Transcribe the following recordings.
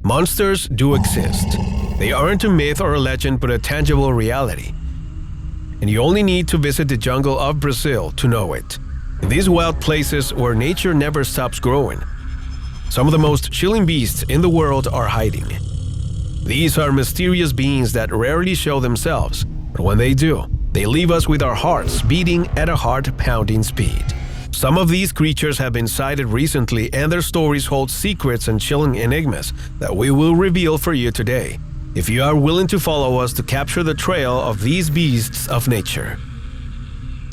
Monsters do exist. They aren't a myth or a legend but a tangible reality. And you only need to visit the jungle of Brazil to know it. In these wild places where nature never stops growing, some of the most chilling beasts in the world are hiding. These are mysterious beings that rarely show themselves, but when they do, they leave us with our hearts beating at a heart-pounding speed. Some of these creatures have been sighted recently, and their stories hold secrets and chilling enigmas that we will reveal for you today, if you are willing to follow us to capture the trail of these beasts of nature.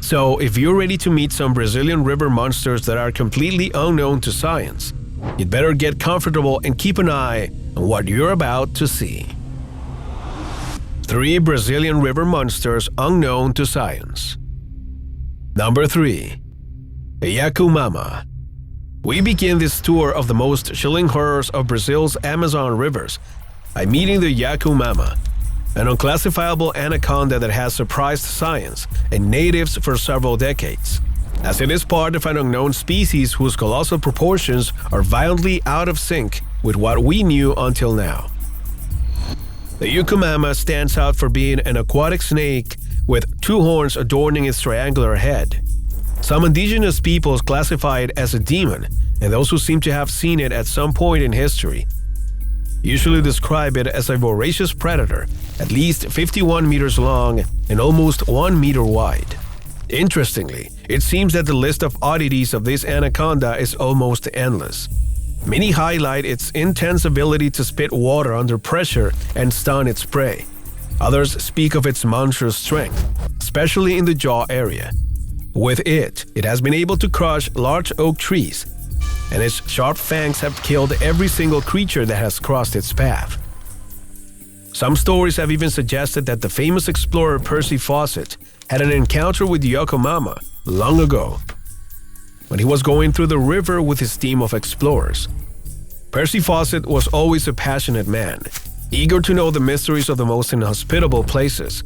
So, if you're ready to meet some Brazilian river monsters that are completely unknown to science, you'd better get comfortable and keep an eye on what you're about to see. 3 Brazilian river monsters unknown to science. Number 3. Yakumama. We begin this tour of the most chilling horrors of Brazil's Amazon rivers by meeting the Yakumama, an unclassifiable anaconda that has surprised science and natives for several decades, as it is part of an unknown species whose colossal proportions are violently out of sync with what we knew until now. The Yakumama stands out for being an aquatic snake with 2 horns adorning its triangular head. Some indigenous peoples classify it as a demon, and those who seem to have seen it at some point in history usually describe it as a voracious predator, at least 51 meters long and almost 1 meter wide. Interestingly, it seems that the list of oddities of this anaconda is almost endless. Many highlight its intense ability to spit water under pressure and stun its prey. Others speak of its monstrous strength, especially in the jaw area. With it has been able to crush large oak trees, and its sharp fangs have killed every single creature that has crossed its path. Some stories have even suggested that the famous explorer Percy Fawcett had an encounter with the Yakumama long ago, when he was going through the river with his team of explorers. Percy Fawcett was always a passionate man, eager to know the mysteries of the most inhospitable places.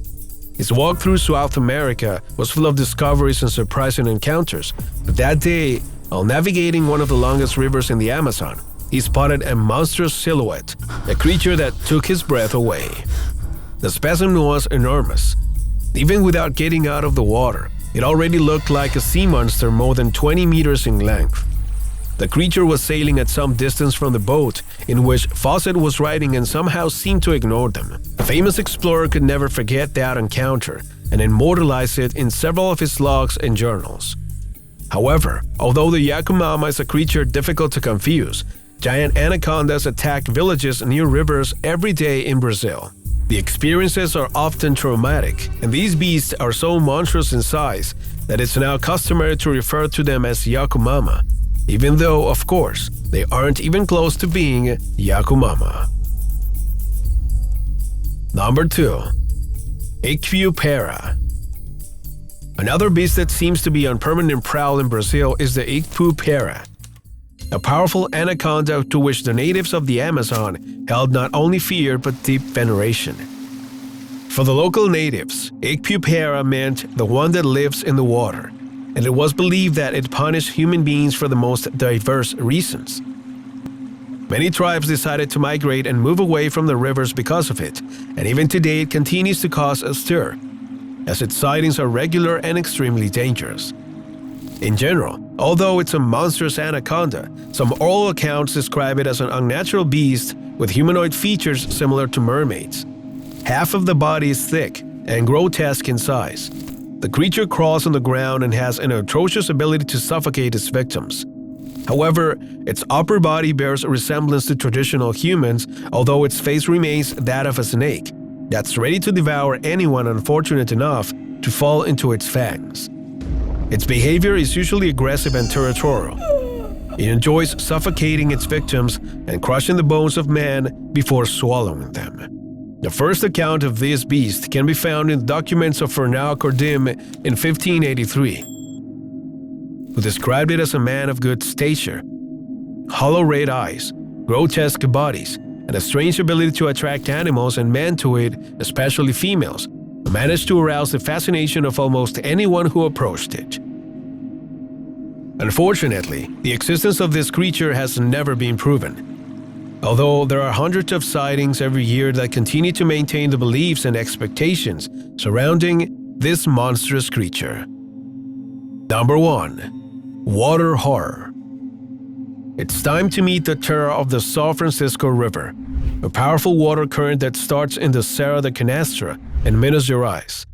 His walk through South America was full of discoveries and surprising encounters, but that day, while navigating one of the longest rivers in the Amazon, he spotted a monstrous silhouette, a creature that took his breath away. The specimen was enormous. Even without getting out of the water, it already looked like a sea monster more than 20 meters in length. The creature was sailing at some distance from the boat in which Fawcett was riding and somehow seemed to ignore them. A famous explorer could never forget that encounter and immortalize it in several of his logs and journals. However, although the Yakumama is a creature difficult to confuse, giant anacondas attack villages near rivers every day in Brazil. The experiences are often traumatic, and these beasts are so monstrous in size that it's now customary to refer to them as Yakumama, even though, of course, they aren't even close to being Yakumama. Number 2. Ikpu Pera. Another beast that seems to be on permanent prowl in Brazil is the Ikpu Pera, a powerful anaconda to which the natives of the Amazon held not only fear but deep veneration. For the local natives, Ikpu Pera meant the one that lives in the water, and it was believed that it punished human beings for the most diverse reasons. Many tribes decided to migrate and move away from the rivers because of it, and even today it continues to cause a stir, as its sightings are regular and extremely dangerous. In general, although it's a monstrous anaconda, some oral accounts describe it as an unnatural beast with humanoid features similar to mermaids. Half of the body is thick and grotesque in size. The creature crawls on the ground and has an atrocious ability to suffocate its victims. However, its upper body bears a resemblance to traditional humans, although its face remains that of a snake that's ready to devour anyone unfortunate enough to fall into its fangs. Its behavior is usually aggressive and territorial. It enjoys suffocating its victims and crushing the bones of men before swallowing them. The first account of this beast can be found in the documents of Fernão Cordim in 1583, who described it as a man of good stature, hollow red eyes, grotesque bodies, and a strange ability to attract animals and men to it, especially females, who managed to arouse the fascination of almost anyone who approached it. Unfortunately, the existence of this creature has never been proven. Although there are hundreds of sightings every year that continue to maintain the beliefs and expectations surrounding this monstrous creature. Number 1. Water Horror. It's time to meet the terror of the San Francisco River, a powerful water current that starts in the Serra de Canastra in Minas Gerais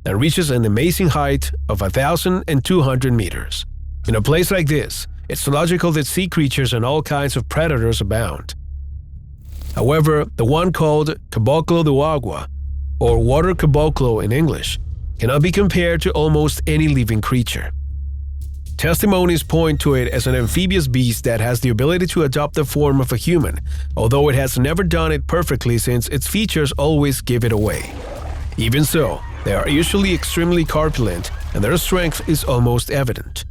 and reaches an amazing height of 1,200 meters. In a place like this, it's logical that sea creatures and all kinds of predators abound. However, the one called Caboclo do Agua, or water caboclo in English, cannot be compared to almost any living creature. Testimonies point to it as an amphibious beast that has the ability to adopt the form of a human, although it has never done it perfectly since its features always give it away. Even so, they are usually extremely corpulent and their strength is almost evident.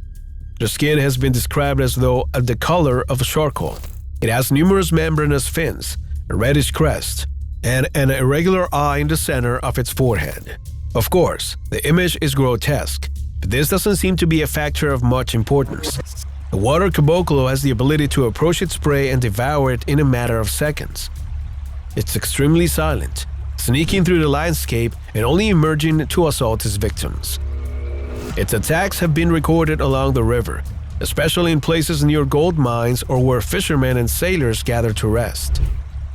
Their skin has been described as though of the color of charcoal. It has numerous membranous fins, a reddish crest, and an irregular eye in the center of its forehead. Of course, the image is grotesque, but this doesn't seem to be a factor of much importance. The water caboclo has the ability to approach its prey and devour it in a matter of seconds. It's extremely silent, sneaking through the landscape and only emerging to assault its victims. Its attacks have been recorded along the river, especially in places near gold mines or where fishermen and sailors gather to rest.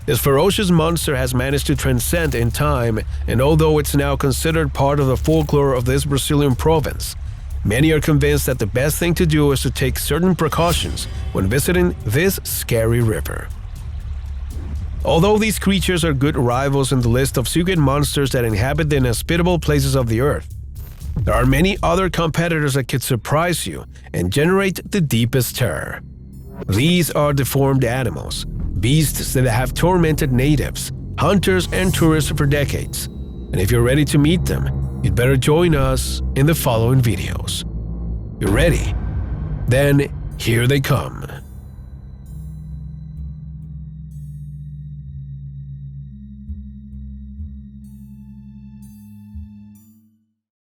This ferocious monster has managed to transcend in time, and although it's now considered part of the folklore of this Brazilian province, many are convinced that the best thing to do is to take certain precautions when visiting this scary river. Although these creatures are good rivals in the list of secret monsters that inhabit the inhospitable places of the earth, there are many other competitors that could surprise you and generate the deepest terror. These are deformed animals, beasts that have tormented natives, hunters, and tourists for decades. And if you're ready to meet them, you'd better join us in the following videos. You ready? Then here they come.